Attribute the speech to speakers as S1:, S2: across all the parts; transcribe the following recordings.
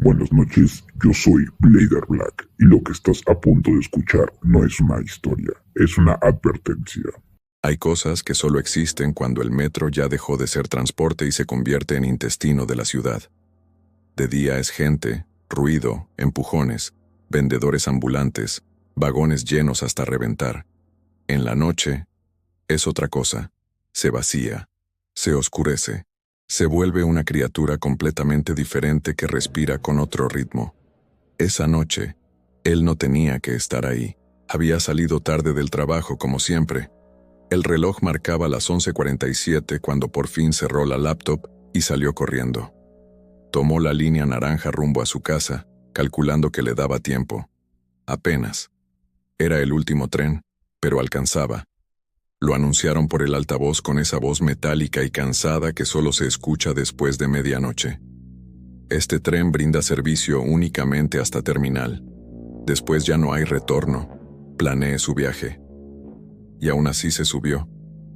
S1: buenas noches, yo soy Blader Black y lo que estás a punto de escuchar no es una historia, es una advertencia.
S2: Hay cosas que solo existen cuando el metro ya dejó de ser transporte y se convierte en intestino de la ciudad. De día es gente, ruido, empujones, vendedores ambulantes, vagones llenos hasta reventar. En la noche es otra cosa, se vacía, se oscurece, se vuelve una criatura completamente diferente que respira con otro ritmo. Esa noche, él no tenía que estar ahí. Había salido tarde del trabajo como siempre. El reloj marcaba las 11:47 cuando por fin cerró la laptop y salió corriendo. Tomó la línea naranja rumbo a su casa, calculando que le daba tiempo. Apenas. Era el último tren, pero alcanzaba. Lo anunciaron por el altavoz con esa voz metálica y cansada que solo se escucha después de medianoche. Este tren brinda servicio únicamente hasta terminal. Después ya no hay retorno. Planee su viaje. Y aún así se subió,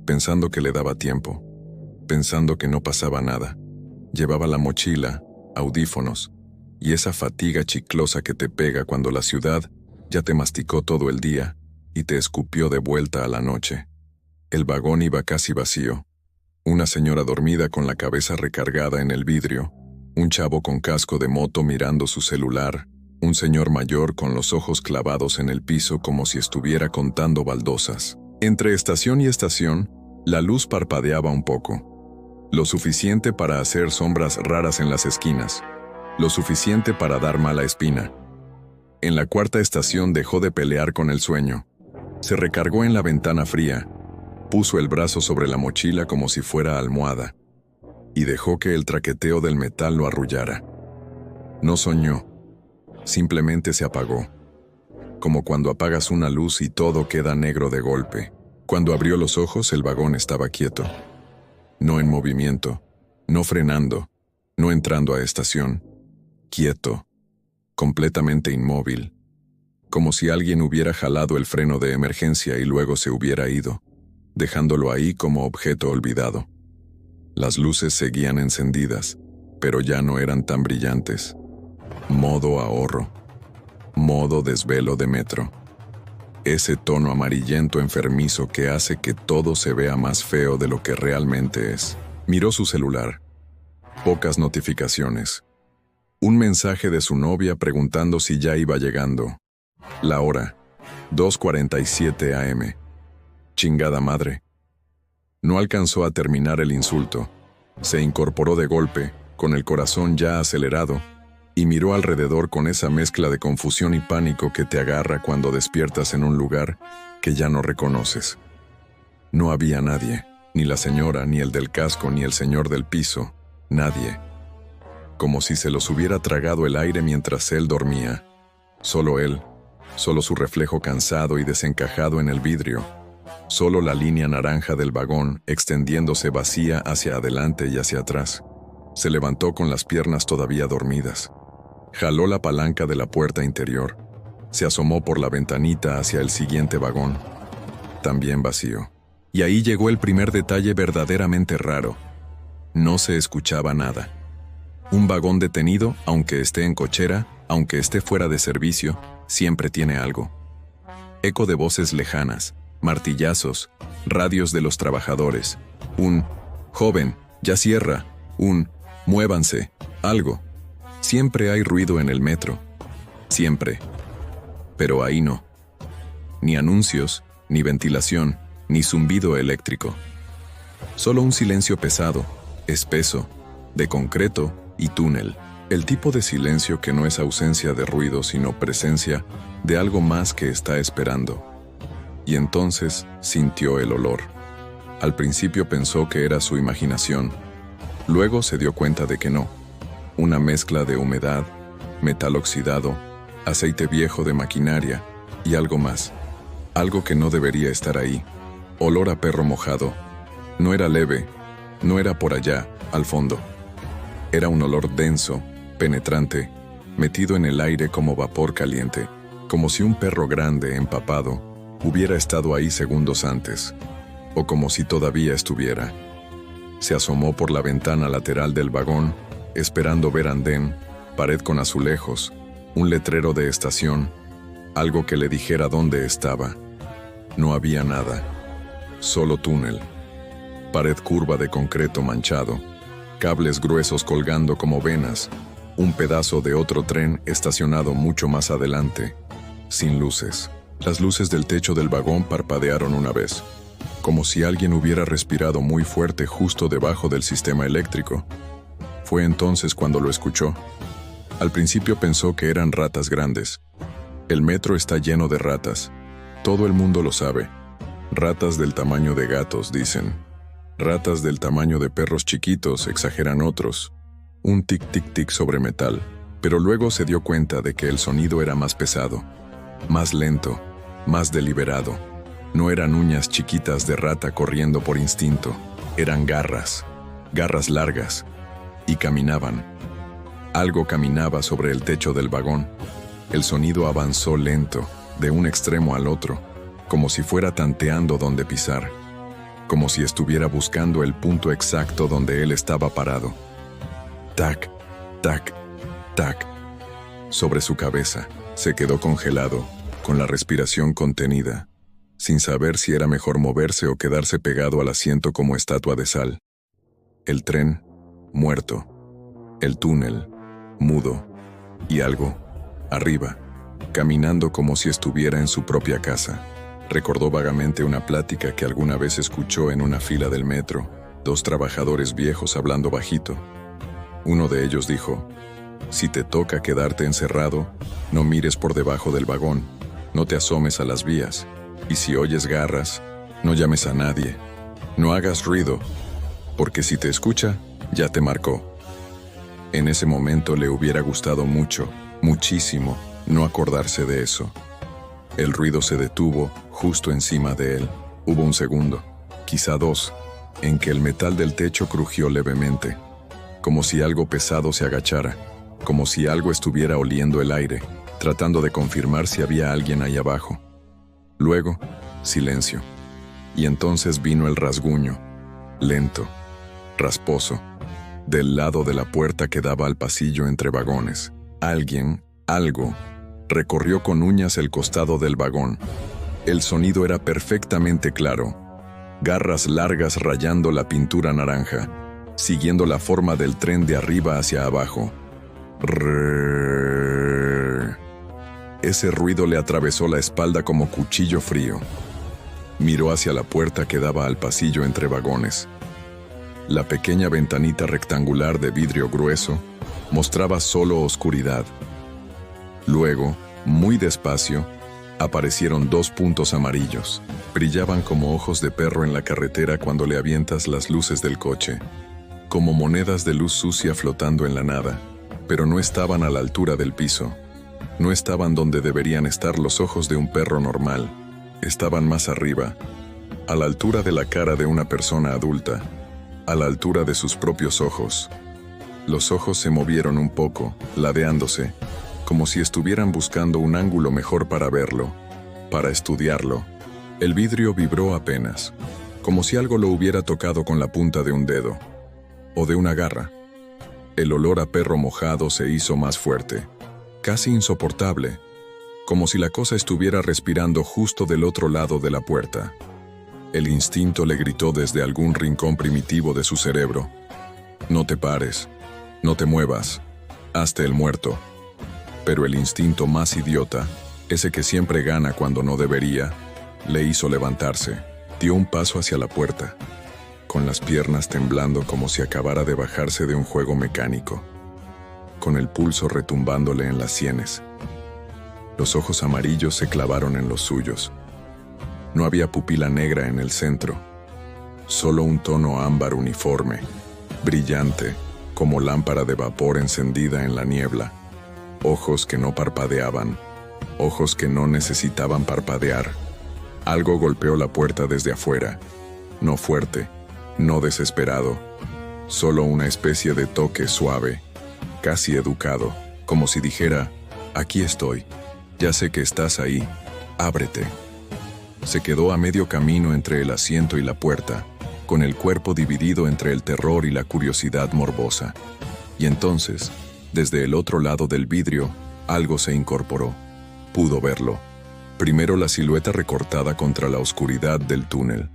S2: pensando que le daba tiempo, pensando que no pasaba nada. Llevaba la mochila, audífonos, y esa fatiga chiclosa que te pega cuando la ciudad ya te masticó todo el día y te escupió de vuelta a la noche. El vagón iba casi vacío. Una señora dormida con la cabeza recargada en el vidrio, un chavo con casco de moto mirando su celular, un señor mayor con los ojos clavados en el piso como si estuviera contando baldosas. Entre estación y estación, la luz parpadeaba un poco. Lo suficiente para hacer sombras raras en las esquinas. Lo suficiente para dar mala espina. En la cuarta estación dejó de pelear con el sueño. Se recargó en la ventana fría. Puso el brazo sobre la mochila como si fuera almohada. Y dejó que el traqueteo del metal lo arrullara. No soñó. Simplemente se apagó. Como cuando apagas una luz y todo queda negro de golpe. Cuando abrió los ojos, el vagón estaba quieto. No en movimiento, no frenando, no entrando a estación. Quieto, completamente inmóvil. Como si alguien hubiera jalado el freno de emergencia y luego se hubiera ido, dejándolo ahí como objeto olvidado. Las luces seguían encendidas, pero ya no eran tan brillantes. Modo ahorro. Modo desvelo de metro. Ese tono amarillento enfermizo que hace que todo se vea más feo de lo que realmente es. Miró su celular. Pocas notificaciones. Un mensaje de su novia preguntando si ya iba llegando. La hora, 2:47 a.m. Chingada madre. No alcanzó a terminar el insulto. Se incorporó de golpe, con el corazón ya acelerado, y miró alrededor con esa mezcla de confusión y pánico que te agarra cuando despiertas en un lugar que ya no reconoces. No había nadie, ni la señora, ni el del casco, ni el señor del piso, nadie. Como si se los hubiera tragado el aire mientras él dormía. Solo él, solo su reflejo cansado y desencajado en el vidrio, solo la línea naranja del vagón extendiéndose vacía hacia adelante y hacia atrás. Se levantó con las piernas todavía dormidas. Jaló la palanca de la puerta interior. Se asomó por la ventanita hacia el siguiente vagón. También vacío. Y ahí llegó el primer detalle verdaderamente raro. No se escuchaba nada. Un vagón detenido, aunque esté en cochera, aunque esté fuera de servicio, siempre tiene algo. Eco de voces lejanas, martillazos, radios de los trabajadores. Un «joven, ya cierra», un «muévanse», algo. Siempre hay ruido en el metro. Siempre. Pero ahí no. Ni anuncios, ni ventilación, ni zumbido eléctrico. Solo un silencio pesado, espeso, de concreto y túnel. El tipo de silencio que no es ausencia de ruido, sino presencia de algo más que está esperando. Y entonces sintió el olor. Al principio pensó que era su imaginación. Luego se dio cuenta de que no. Una mezcla de humedad, metal oxidado, aceite viejo de maquinaria y algo más. Algo que no debería estar ahí. Olor a perro mojado. No era leve, no era por allá, al fondo. Era un olor denso, penetrante, metido en el aire como vapor caliente, como si un perro grande, empapado, hubiera estado ahí segundos antes, o como si todavía estuviera. Se asomó por la ventana lateral del vagón, esperando ver andén, pared con azulejos, un letrero de estación, algo que le dijera dónde estaba. No había nada, solo túnel, pared curva de concreto manchado, cables gruesos colgando como venas, un pedazo de otro tren estacionado mucho más adelante, sin luces. Las luces del techo del vagón parpadearon una vez, como si alguien hubiera respirado muy fuerte justo debajo del sistema eléctrico. Fue entonces cuando lo escuchó. Al principio pensó que eran ratas grandes. El metro está lleno de ratas. Todo el mundo lo sabe. Ratas del tamaño de gatos, dicen. Ratas del tamaño de perros chiquitos, exageran otros. Un tic-tic-tic sobre metal. Pero luego se dio cuenta de que el sonido era más pesado, más lento, más deliberado. No eran uñas chiquitas de rata corriendo por instinto. Eran garras, garras largas. Y caminaban. Algo caminaba sobre el techo del vagón. El sonido avanzó lento, de un extremo al otro, como si fuera tanteando dónde pisar, como si estuviera buscando el punto exacto donde él estaba parado. Tac, tac, tac. Sobre su cabeza, se quedó congelado, con la respiración contenida, sin saber si era mejor moverse o quedarse pegado al asiento como estatua de sal. El tren, muerto. El túnel, mudo. Y algo, arriba, caminando como si estuviera en su propia casa. Recordó vagamente una plática que alguna vez escuchó en una fila del metro, dos trabajadores viejos hablando bajito. Uno de ellos dijo: si te toca quedarte encerrado, no mires por debajo del vagón, no te asomes a las vías, y si oyes garras, no llames a nadie, no hagas ruido, porque si te escucha, ya te marcó. En ese momento le hubiera gustado mucho, muchísimo, no acordarse de eso. El ruido se detuvo justo encima de él. Hubo un segundo, quizá dos, en que el metal del techo crujió levemente, como si algo pesado se agachara, como si algo estuviera oliendo el aire, tratando de confirmar si había alguien ahí abajo. Luego, silencio. Y entonces vino el rasguño, lento, rasposo, del lado de la puerta que daba al pasillo entre vagones. Alguien, algo, recorrió con uñas el costado del vagón. El sonido era perfectamente claro. Garras largas rayando la pintura naranja, siguiendo la forma del tren de arriba hacia abajo. Rrrr. Ese ruido le atravesó la espalda como cuchillo frío. Miró hacia la puerta que daba al pasillo entre vagones. La pequeña ventanita rectangular de vidrio grueso mostraba solo oscuridad. Luego, muy despacio, aparecieron dos puntos amarillos. Brillaban como ojos de perro en la carretera cuando le avientas las luces del coche, como monedas de luz sucia flotando en la nada, pero no estaban a la altura del piso. No estaban donde deberían estar los ojos de un perro normal. Estaban más arriba, a la altura de la cara de una persona adulta, a la altura de sus propios ojos. Los ojos se movieron un poco, ladeándose, como si estuvieran buscando un ángulo mejor para verlo, para estudiarlo. El vidrio vibró apenas, como si algo lo hubiera tocado con la punta de un dedo, o de una garra. El olor a perro mojado se hizo más fuerte, casi insoportable, como si la cosa estuviera respirando justo del otro lado de la puerta. El instinto le gritó desde algún rincón primitivo de su cerebro: no te pares, no te muevas, hazte el muerto. Pero el instinto más idiota, ese que siempre gana cuando no debería, le hizo levantarse. Dio un paso hacia la puerta, con las piernas temblando como si acabara de bajarse de un juego mecánico, con el pulso retumbándole en las sienes. Los ojos amarillos se clavaron en los suyos. No había pupila negra en el centro, solo un tono ámbar uniforme, brillante, como lámpara de vapor encendida en la niebla. Ojos que no parpadeaban, ojos que no necesitaban parpadear. Algo golpeó la puerta desde afuera, no fuerte, no desesperado, solo una especie de toque suave, casi educado, como si dijera: aquí estoy, ya sé que estás ahí, ábrete. Se quedó a medio camino entre el asiento y la puerta, con el cuerpo dividido entre el terror y la curiosidad morbosa. Y entonces, Desde el otro lado del vidrio, algo se incorporó. Pudo verlo. Primero la silueta recortada contra la oscuridad del túnel.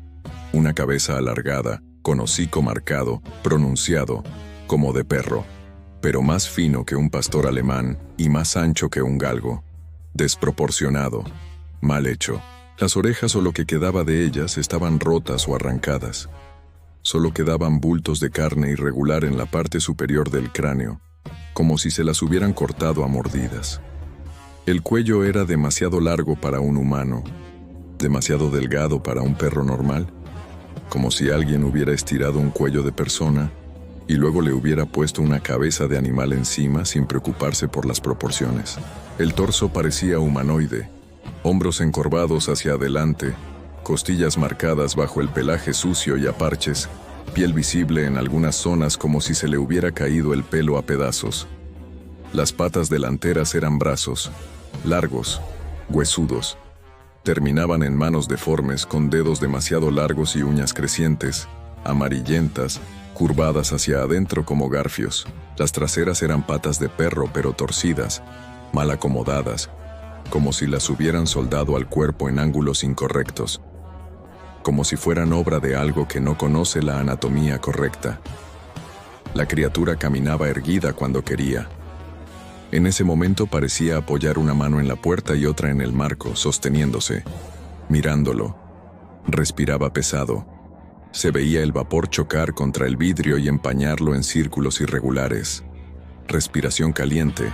S2: Una cabeza alargada, con hocico marcado, pronunciado, como de perro, pero más fino que un pastor alemán y más ancho que un galgo. Desproporcionado, mal hecho. Las orejas o lo que quedaba de ellas estaban rotas o arrancadas. Solo quedaban bultos de carne irregular en la parte superior del cráneo, como si se las hubieran cortado a mordidas. El cuello era demasiado largo para un humano, demasiado delgado para un perro normal, como si alguien hubiera estirado un cuello de persona y luego le hubiera puesto una cabeza de animal encima sin preocuparse por las proporciones. El torso parecía humanoide, hombros encorvados hacia adelante, costillas marcadas bajo el pelaje sucio y a parches, piel visible en algunas zonas como si se le hubiera caído el pelo a pedazos. Las patas delanteras eran brazos, largos, huesudos. Terminaban en manos deformes con dedos demasiado largos y uñas crecientes, amarillentas, curvadas hacia adentro como garfios. Las traseras eran patas de perro pero torcidas, mal acomodadas, como si las hubieran soldado al cuerpo en ángulos incorrectos, como si fueran obra de algo que no conoce la anatomía correcta. La criatura caminaba erguida cuando quería. En ese momento parecía apoyar una mano en la puerta y otra en el marco, sosteniéndose, mirándolo. Respiraba pesado. Se veía el vapor chocar contra el vidrio y empañarlo en círculos irregulares. Respiración caliente,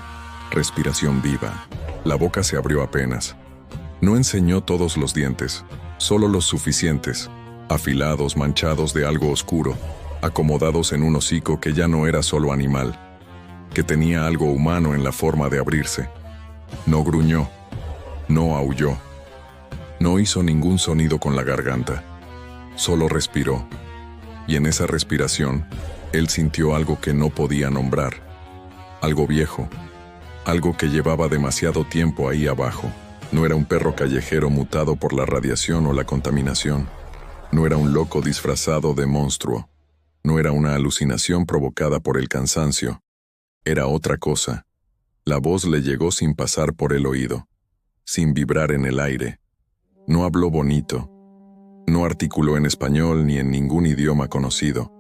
S2: respiración viva. La boca se abrió apenas. No enseñó todos los dientes, solo los suficientes, afilados, manchados de algo oscuro, acomodados en un hocico que ya no era solo animal, que tenía algo humano en la forma de abrirse. No gruñó, no aulló, no hizo ningún sonido con la garganta, solo respiró. Y en esa respiración, él sintió algo que no podía nombrar, algo viejo, algo que llevaba demasiado tiempo ahí abajo. No era un perro callejero mutado por la radiación o la contaminación. No era un loco disfrazado de monstruo. No era una alucinación provocada por el cansancio. Era otra cosa. La voz le llegó sin pasar por el oído, sin vibrar en el aire. No habló bonito. No articuló en español ni en ningún idioma conocido.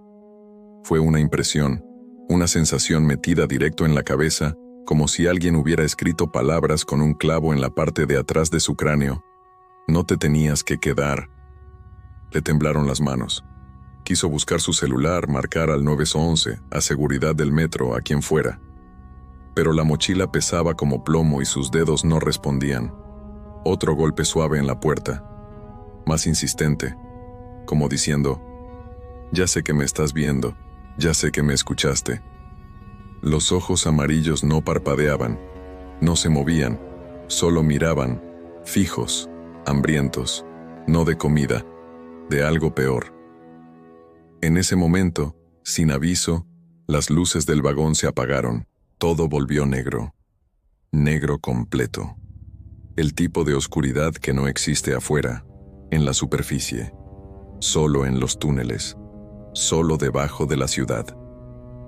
S2: Fue una impresión, una sensación metida directo en la cabeza, como si alguien hubiera escrito palabras con un clavo en la parte de atrás de su cráneo. No te tenías que quedar. Le temblaron las manos. Quiso buscar su celular, marcar al 911, a seguridad del metro, a quien fuera. Pero la mochila pesaba como plomo y sus dedos no respondían. Otro golpe suave en la puerta, más insistente, como diciendo: ya sé que me estás viendo, ya sé que me escuchaste. Los ojos amarillos no parpadeaban, no se movían, solo miraban, fijos, hambrientos, no de comida, de algo peor. En ese momento, sin aviso, las luces del vagón se apagaron, todo volvió negro. Negro completo. El tipo de oscuridad que no existe afuera, en la superficie, solo en los túneles, solo debajo de la ciudad.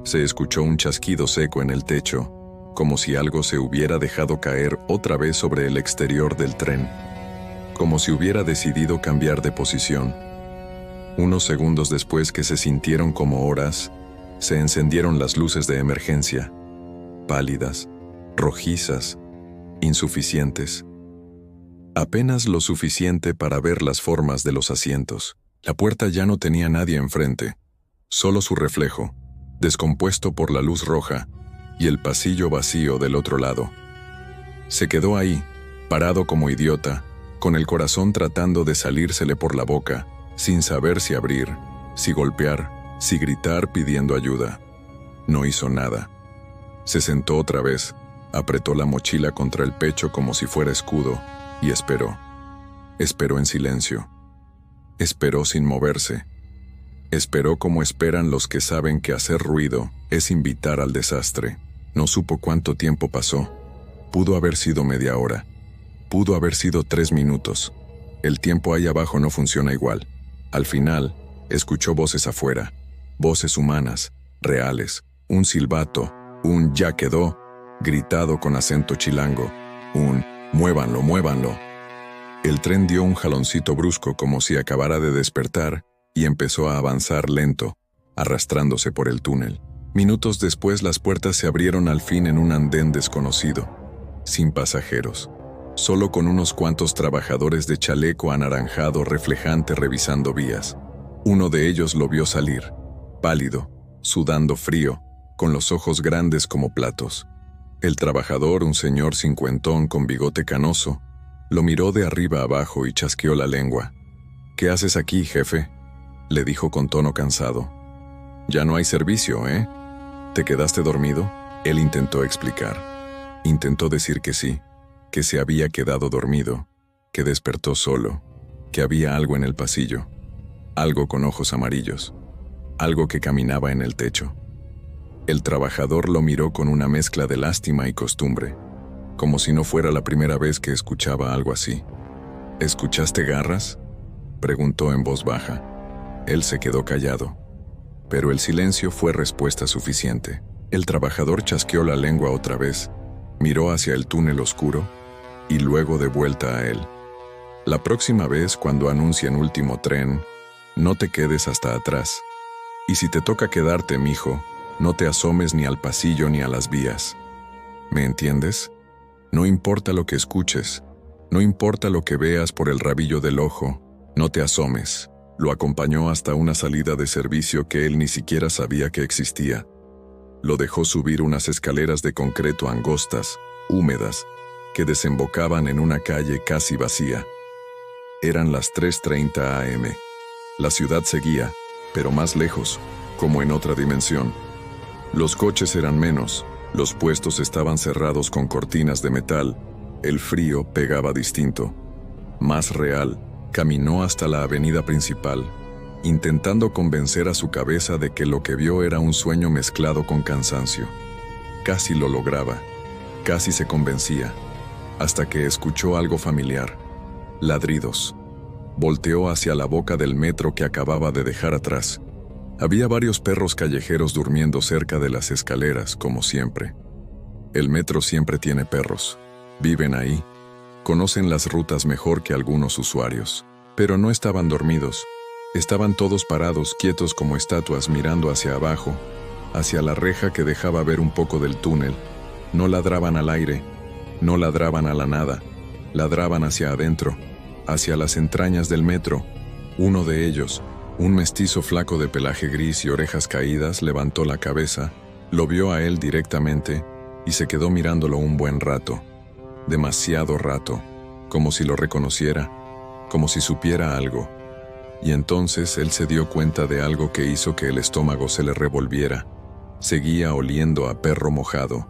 S2: Se escuchó un chasquido seco en el techo, como si algo se hubiera dejado caer otra vez sobre el exterior del tren, como si hubiera decidido cambiar de posición. Unos segundos después, que se sintieron como horas, se encendieron las luces de emergencia, pálidas, rojizas, insuficientes. Apenas lo suficiente para ver las formas de los asientos. La puerta ya no tenía nadie enfrente, solo su reflejo, descompuesto por la luz roja, y el pasillo vacío del otro lado. Se quedó ahí, parado como idiota, con el corazón tratando de salírsele por la boca, sin saber si abrir, si golpear, si gritar pidiendo ayuda. No hizo nada. Se sentó otra vez, apretó la mochila contra el pecho como si fuera escudo, y esperó. Esperó en silencio. Esperó sin moverse. Esperó como esperan los que saben que hacer ruido es invitar al desastre. No supo cuánto tiempo pasó. Pudo haber sido media hora. Pudo haber sido 3 minutos. El tiempo ahí abajo no funciona igual. Al final, escuchó voces afuera. Voces humanas, reales. Un silbato, Un "ya quedó", gritado con acento chilango. Un "muévanlo, muévanlo". El tren dio un jaloncito brusco como si acabara de despertar y empezó a avanzar lento, arrastrándose por el túnel. Minutos después las puertas se abrieron al fin en un andén desconocido, sin pasajeros, solo con unos cuantos trabajadores de chaleco anaranjado reflejante revisando vías. Uno de ellos lo vio salir, pálido, sudando frío, con los ojos grandes como platos. El trabajador, un señor cincuentón con bigote canoso, lo miró de arriba abajo y chasqueó la lengua. «¿Qué haces aquí, jefe?», le dijo con tono cansado. «Ya no hay servicio, ¿eh? ¿Te quedaste dormido?». Él intentó explicar. Intentó decir que sí, que se había quedado dormido, que despertó solo, que había algo en el pasillo, algo con ojos amarillos, algo que caminaba en el techo. El trabajador lo miró con una mezcla de lástima y costumbre, como si no fuera la primera vez que escuchaba algo así. «¿Escuchaste garras?», preguntó en voz baja. Él se quedó callado, pero el silencio fue respuesta suficiente. El trabajador chasqueó la lengua otra vez, miró hacia el túnel oscuro y luego de vuelta a él. «La próxima vez, cuando anuncien último tren, no te quedes hasta atrás. Y si te toca quedarte, mijo, no te asomes ni al pasillo ni a las vías. ¿Me entiendes? No importa lo que escuches, no importa lo que veas por el rabillo del ojo, no te asomes». Lo acompañó hasta una salida de servicio que él ni siquiera sabía que existía. Lo dejó subir unas escaleras de concreto angostas, húmedas, que desembocaban en una calle casi vacía. Eran las 3:30 a.m. La ciudad seguía, pero más lejos, como en otra dimensión. Los coches eran menos, los puestos estaban cerrados con cortinas de metal, el frío pegaba distinto, más real. Caminó hasta la avenida principal, intentando convencer a su cabeza de que lo que vio era un sueño mezclado con cansancio. Casi lo lograba, casi se convencía, hasta que escuchó algo familiar. Ladridos. Volteó hacia la boca del metro que acababa de dejar atrás. Había varios perros callejeros durmiendo cerca de las escaleras, como siempre. El metro siempre tiene perros. Viven ahí. Conocen las rutas mejor que algunos usuarios. Pero no estaban dormidos. Estaban todos parados, quietos como estatuas, mirando hacia abajo, hacia la reja que dejaba ver un poco del túnel. No ladraban al aire, no ladraban a la nada, ladraban hacia adentro, hacia las entrañas del metro. Uno de ellos, un mestizo flaco de pelaje gris y orejas caídas, levantó la cabeza, lo vio a él directamente y se quedó mirándolo un buen rato. Demasiado rato, como si lo reconociera, como si supiera algo. Y entonces él se dio cuenta de algo que hizo que el estómago se le revolviera. Seguía oliendo a perro mojado,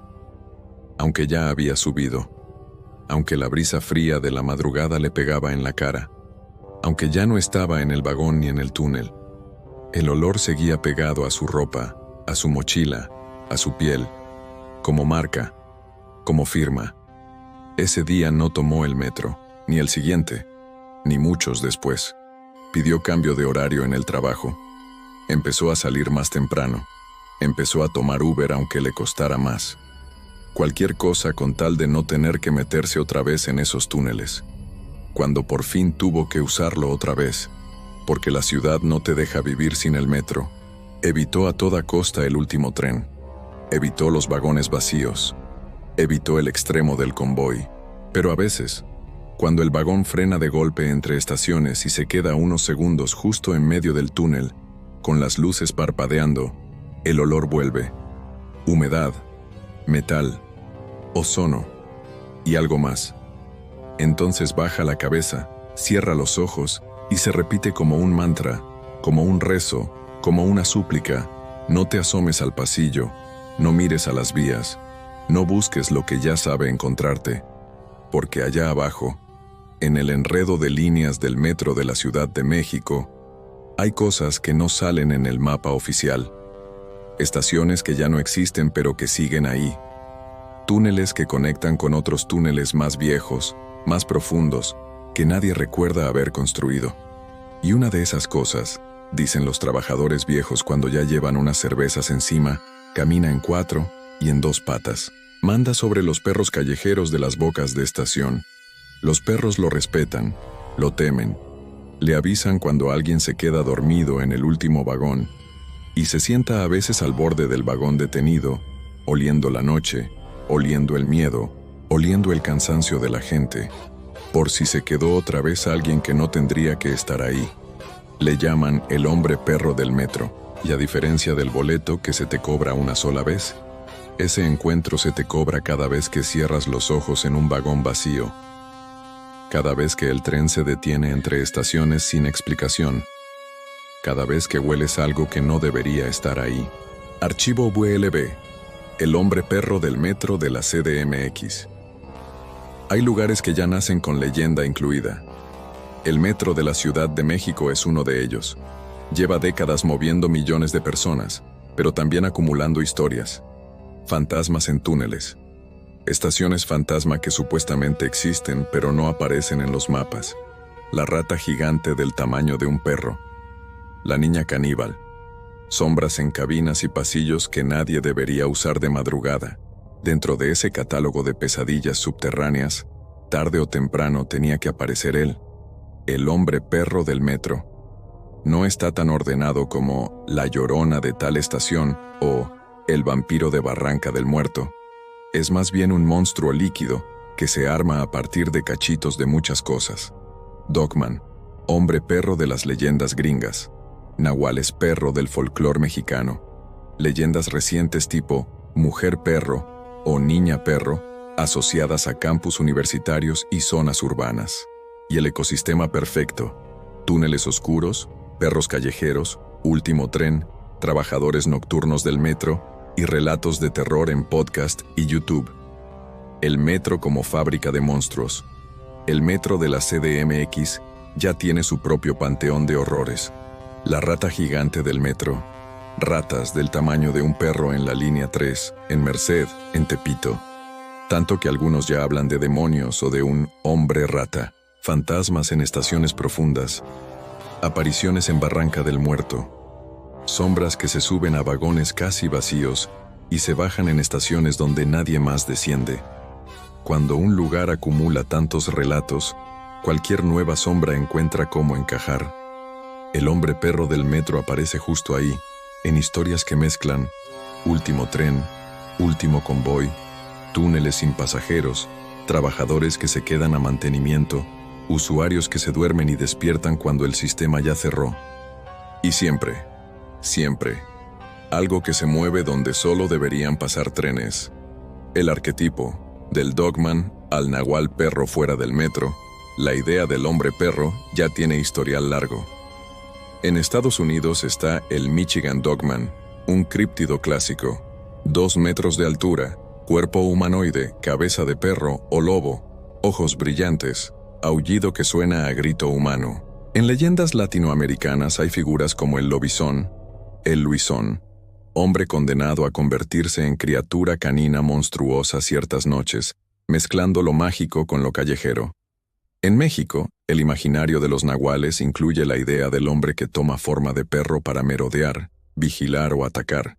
S2: aunque ya había subido, aunque la brisa fría de la madrugada le pegaba en la cara, aunque ya no estaba en el vagón ni en el túnel. El olor seguía pegado a su ropa, a su mochila, a su piel, como marca, como firma. Ese día no tomó el metro, ni el siguiente, ni muchos después. Pidió cambio de horario en el trabajo. Empezó a salir más temprano. Empezó a tomar Uber aunque le costara más. Cualquier cosa con tal de no tener que meterse otra vez en esos túneles. Cuando por fin tuvo que usarlo otra vez, porque la ciudad no te deja vivir sin el metro, evitó a toda costa el último tren. Evitó los vagones vacíos. Evitó el extremo del convoy, pero a veces, cuando el vagón frena de golpe entre estaciones y se queda unos segundos justo en medio del túnel, con las luces parpadeando, el olor vuelve. Humedad, metal, ozono y algo más. Entonces baja la cabeza, cierra los ojos y se repite como un mantra, como un rezo, como una súplica: no te asomes al pasillo, no mires a las vías. No busques lo que ya sabe encontrarte, porque allá abajo, en el enredo de líneas del metro de la Ciudad de México, hay cosas que no salen en el mapa oficial. Estaciones que ya no existen pero que siguen ahí. Túneles que conectan con otros túneles más viejos, más profundos, que nadie recuerda haber construido. Y una de esas cosas, dicen los trabajadores viejos cuando ya llevan unas cervezas encima, camina en 4, y en dos patas. Manda sobre los perros callejeros de las bocas de estación. Los perros lo respetan, lo temen. Le avisan cuando alguien se queda dormido en el último vagón y se sienta a veces al borde del vagón detenido, oliendo la noche, oliendo el miedo, oliendo el cansancio de la gente, por si se quedó otra vez alguien que no tendría que estar ahí. Le llaman el hombre perro del metro, y a diferencia del boleto que se te cobra una sola vez, ese encuentro se te cobra cada vez que cierras los ojos en un vagón vacío, cada vez que el tren se detiene entre estaciones sin explicación, cada vez que hueles algo que no debería estar ahí. Archivo VLB, el hombre perro del metro de la CDMX. Hay lugares que ya nacen con leyenda incluida. El metro de la Ciudad de México es uno de ellos. Lleva décadas moviendo millones de personas, pero también acumulando historias. Fantasmas en túneles. Estaciones fantasma que supuestamente existen, pero no aparecen en los mapas. La rata gigante del tamaño de un perro. La niña caníbal. Sombras en cabinas y pasillos que nadie debería usar de madrugada. Dentro de ese catálogo de pesadillas subterráneas, tarde o temprano tenía que aparecer él, el hombre perro del metro. No está tan ordenado como la llorona de tal estación o el vampiro de Barranca del Muerto. Es más bien un monstruo líquido que se arma a partir de cachitos de muchas cosas. Dogman, hombre perro de las leyendas gringas. Nahuales perro del folclore mexicano. Leyendas recientes tipo mujer perro o niña perro, asociadas a campus universitarios y zonas urbanas. Y el ecosistema perfecto: túneles oscuros, perros callejeros, último tren, trabajadores nocturnos del metro y relatos de terror en podcast y YouTube. El metro como fábrica de monstruos. El metro de la CDMX ya tiene su propio panteón de horrores. La rata gigante del metro. Ratas del tamaño de un perro en la línea 3, en Merced, en Tepito. Tanto que algunos ya hablan de demonios o de un hombre rata. Fantasmas en estaciones profundas. Apariciones en Barranca del Muerto. Sombras que se suben a vagones casi vacíos y se bajan en estaciones donde nadie más desciende. Cuando un lugar acumula tantos relatos, cualquier nueva sombra encuentra cómo encajar. El hombre perro del metro aparece justo ahí, en historias que mezclan último tren, último convoy, túneles sin pasajeros, trabajadores que se quedan a mantenimiento, usuarios que se duermen y despiertan cuando el sistema ya cerró. Y siempre, algo que se mueve donde solo deberían pasar trenes. El arquetipo, del dogman al nahual perro fuera del metro, la idea del hombre perro ya tiene historial largo. En Estados Unidos está el Michigan Dogman, un críptido clásico. 2 metros de altura, cuerpo humanoide, cabeza de perro o lobo, ojos brillantes, aullido que suena a grito humano. En leyendas latinoamericanas hay figuras como el lobizón, el luisón, hombre condenado a convertirse en criatura canina monstruosa ciertas noches, mezclando lo mágico con lo callejero. En México, el imaginario de los nahuales incluye la idea del hombre que toma forma de perro para merodear, vigilar o atacar.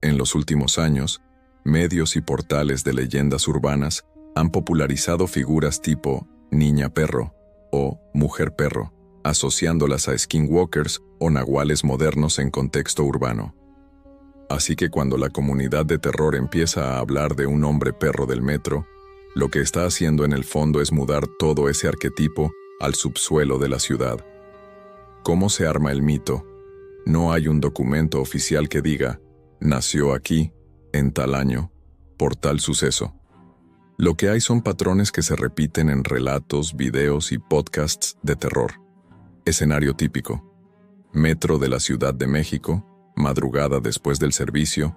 S2: En los últimos años, medios y portales de leyendas urbanas han popularizado figuras tipo niña perro o mujer perro, asociándolas a skinwalkers o nahuales modernos en contexto urbano. Así que cuando la comunidad de terror empieza a hablar de un hombre perro del metro, lo que está haciendo en el fondo es mudar todo ese arquetipo al subsuelo de la ciudad. ¿Cómo se arma el mito? No hay un documento oficial que diga, nació aquí, en tal año, por tal suceso. Lo que hay son patrones que se repiten en relatos, videos y podcasts de terror. Escenario típico: metro de la Ciudad de México, madrugada después del servicio,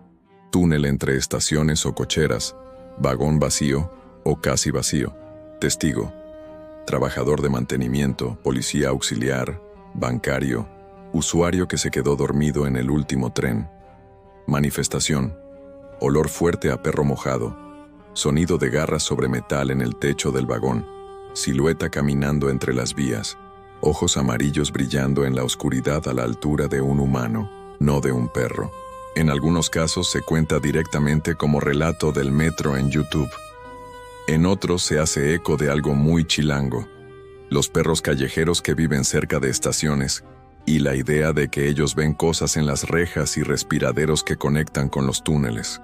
S2: túnel entre estaciones o cocheras, vagón vacío o casi vacío, testigo, trabajador de mantenimiento, policía auxiliar, bancario, usuario que se quedó dormido en el último tren, manifestación, olor fuerte a perro mojado, sonido de garras sobre metal en el techo del vagón, silueta caminando entre las vías, ojos amarillos brillando en la oscuridad a la altura de un humano, no de un perro. En algunos casos se cuenta directamente como relato del metro en YouTube. En otros se hace eco de algo muy chilango: los perros callejeros que viven cerca de estaciones, y la idea de que ellos ven cosas en las rejas y respiraderos que conectan con los túneles.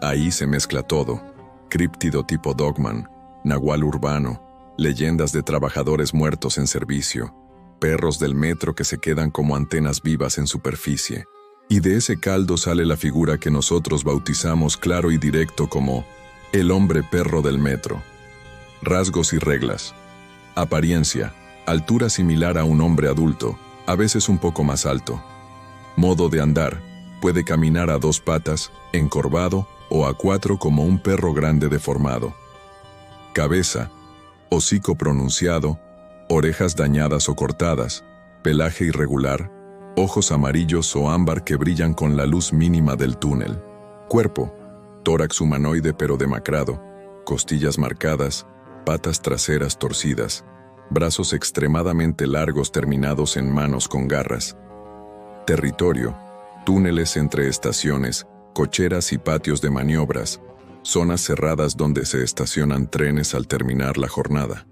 S2: Ahí se mezcla todo: críptido tipo Dogman, nahual urbano, leyendas de trabajadores muertos en servicio, perros del metro que se quedan como antenas vivas en superficie. Y de ese caldo sale la figura que nosotros bautizamos claro y directo como el hombre perro del metro. Rasgos y reglas. Apariencia: altura similar a un hombre adulto, a veces un poco más alto. Modo de andar: puede caminar a 2 patas, encorvado, o a 4 como un perro grande deformado. Cabeza: hocico pronunciado, orejas dañadas o cortadas, pelaje irregular, ojos amarillos o ámbar que brillan con la luz mínima del túnel. Cuerpo: tórax humanoide pero demacrado, costillas marcadas, patas traseras torcidas, brazos extremadamente largos terminados en manos con garras. Territorio: túneles entre estaciones, cocheras y patios de maniobras, zonas cerradas donde se estacionan trenes al terminar la jornada.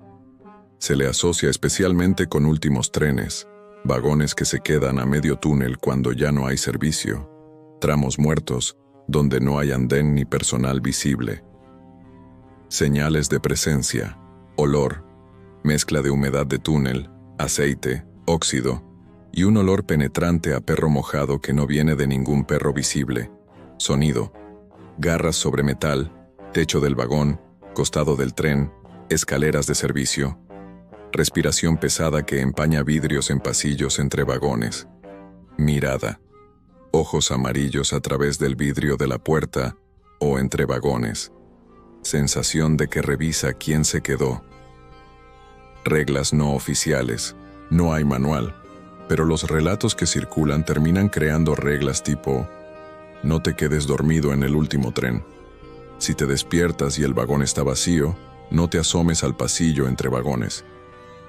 S2: Se le asocia especialmente con últimos trenes, vagones que se quedan a medio túnel cuando ya no hay servicio, tramos muertos, donde no hay andén ni personal visible. Señales de presencia: olor, mezcla de humedad de túnel, aceite, óxido, y un olor penetrante a perro mojado que no viene de ningún perro visible. Sonido: garras sobre metal, techo del vagón, costado del tren, escaleras de servicio. Respiración pesada que empaña vidrios en pasillos entre vagones. Mirada: ojos amarillos a través del vidrio de la puerta o entre vagones. Sensación de que revisa quién se quedó. Reglas no oficiales: no hay manual, pero los relatos que circulan terminan creando reglas tipo: no te quedes dormido en el último tren. Si te despiertas y el vagón está vacío, no te asomes al pasillo entre vagones.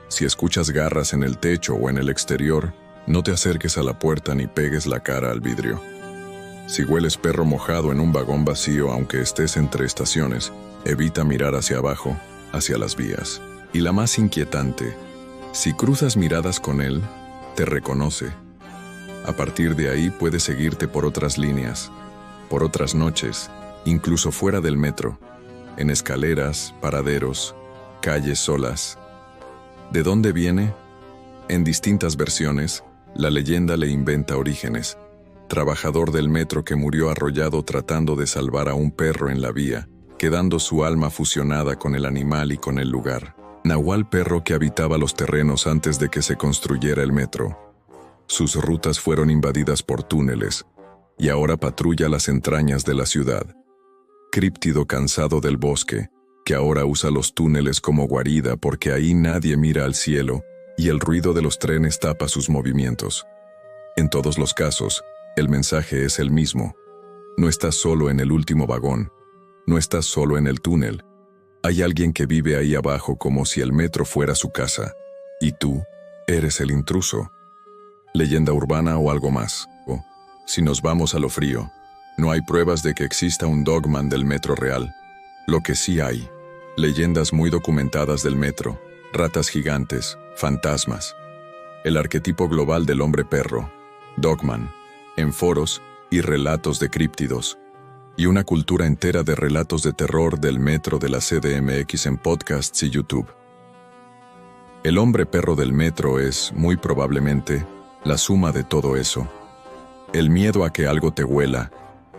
S2: Si escuchas garras en el techo o en el exterior, no te acerques a la puerta ni pegues la cara al vidrio. Si hueles perro mojado en un vagón vacío aunque estés entre estaciones, evita mirar hacia abajo, hacia las vías. Y la más inquietante: si cruzas miradas con él, te reconoce. A partir de ahí puede seguirte por otras líneas, por otras noches, incluso fuera del metro, en escaleras, paraderos, calles solas. ¿De dónde viene? En distintas versiones, la leyenda le inventa orígenes. Trabajador del metro que murió arrollado tratando de salvar a un perro en la vía, quedando su alma fusionada con el animal y con el lugar. Nahual perro que habitaba los terrenos antes de que se construyera el metro. Sus rutas fueron invadidas por túneles, y ahora patrulla las entrañas de la ciudad. Críptido cansado del bosque, que ahora usa los túneles como guarida porque ahí nadie mira al cielo y el ruido de los trenes tapa sus movimientos. En todos los casos, el mensaje es el mismo: no estás solo en el último vagón, no estás solo en el túnel. Hay alguien que vive ahí abajo como si el metro fuera su casa, y tú eres el intruso. Leyenda urbana o algo más. O, si nos vamos a lo frío, no hay pruebas de que exista un dogman del metro real. Lo que sí hay: leyendas muy documentadas del metro, ratas gigantes, fantasmas. El arquetipo global del hombre perro, dogman, en foros y relatos de críptidos. Y una cultura entera de relatos de terror del metro de la CDMX en podcasts y YouTube. El hombre perro del metro es, muy probablemente, la suma de todo eso. El miedo a que algo te huela,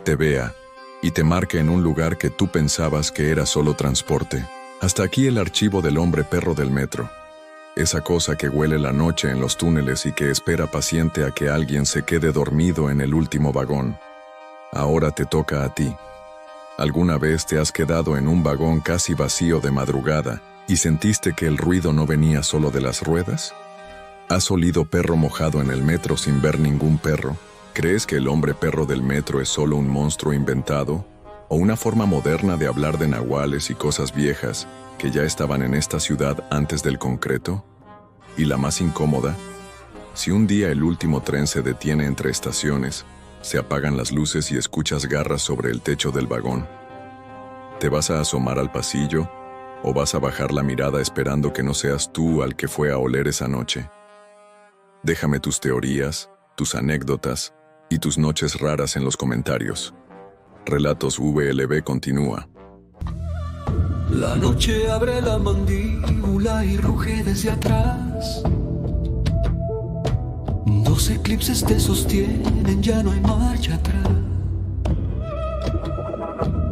S2: te vea y te marque en un lugar que tú pensabas que era solo transporte. Hasta aquí el archivo del hombre perro del metro. Esa cosa que huele la noche en los túneles y que espera paciente a que alguien se quede dormido en el último vagón. Ahora te toca a ti. ¿Alguna vez te has quedado en un vagón casi vacío de madrugada y sentiste que el ruido no venía solo de las ruedas? ¿Has olido perro mojado en el metro sin ver ningún perro? ¿Crees que el hombre perro del metro es solo un monstruo inventado? ¿O una forma moderna de hablar de nahuales y cosas viejas que ya estaban en esta ciudad antes del concreto? Y la más incómoda: si un día el último tren se detiene entre estaciones, Se apagan las luces y escuchas garras sobre el techo del vagón. ¿Te vas a asomar al pasillo o vas a bajar la mirada esperando que no seas tú al que fue a oler esa noche? Déjame tus teorías, tus anécdotas y tus noches raras en los comentarios. Relatos VLB continúa.
S3: La noche abre la mandíbula y ruge desde atrás. Dos eclipses te sostienen, ya no hay marcha atrás.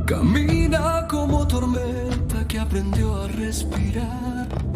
S3: Camina como tormenta que aprendió a respirar.